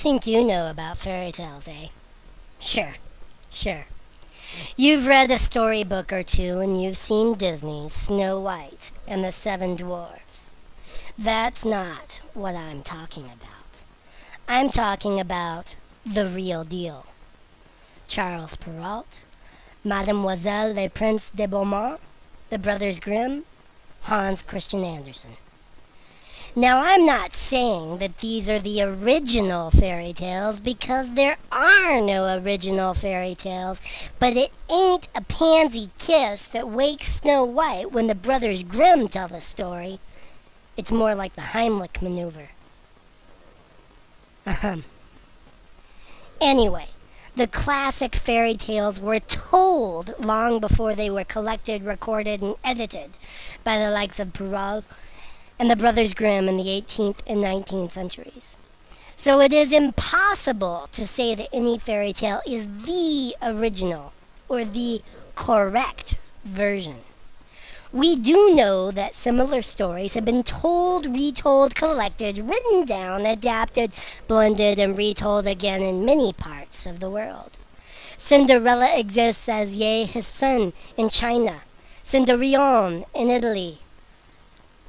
think you know about fairy tales, eh? Sure, sure. You've read a storybook or two and you've seen Disney's Snow White and the Seven Dwarfs. That's not what I'm talking about. I'm talking about the real deal. Charles Perrault, Mademoiselle Le Prince de Beaumont, the Brothers Grimm, Hans Christian Andersen. Now, I'm not saying that these are the original fairy tales because there are no original fairy tales, but it ain't a pansy kiss that wakes Snow White when the Brothers Grimm tell the story. It's more like the Heimlich maneuver. Ahem. Anyway, the classic fairy tales were told long before they were collected, recorded, and edited by the likes of Perrault and the Brothers Grimm in the 18th and 19th centuries. So it is impossible to say that any fairy tale is the original or the correct version. We do know that similar stories have been told, retold, collected, written down, adapted, blended, and retold again in many parts of the world. Cinderella exists as Ye His Sun in China, Cindrillon in Italy,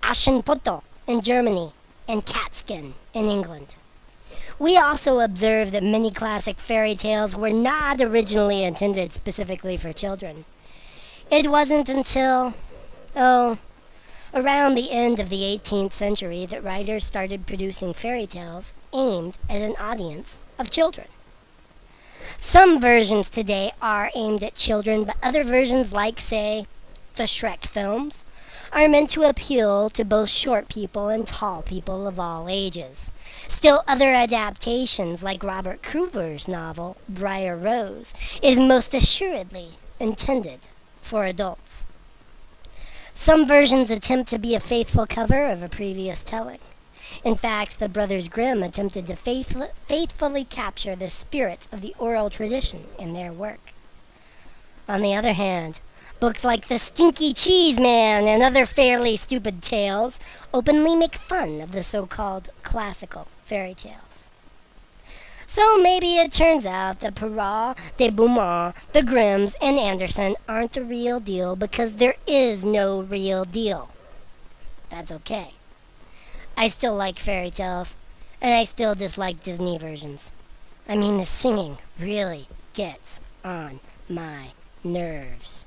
Aschenputtel in Germany, and Catskin in England. We also observe that many classic fairy tales were not originally intended specifically for children. It wasn't until, around the end of the 18th century that writers started producing fairy tales aimed at an audience of children. Some versions today are aimed at children, but other versions, like, say, the Shrek films, are meant to appeal to both short people and tall people of all ages. Still, other adaptations, like Robert Kruger's novel, Briar Rose, is most assuredly intended for adults. Some versions attempt to be a faithful cover of a previous telling. In fact, the Brothers Grimm attempted to faithfully capture the spirit of the oral tradition in their work. On the other hand, books like The Stinky Cheese Man and other fairly stupid tales openly make fun of the so-called classical fairy tales. So maybe it turns out that Perrault, de Beaumont, the Grimms, and Andersen aren't the real deal because there is no real deal. That's okay. I still like fairy tales, and I still dislike Disney versions. I mean, the singing really gets on my nerves.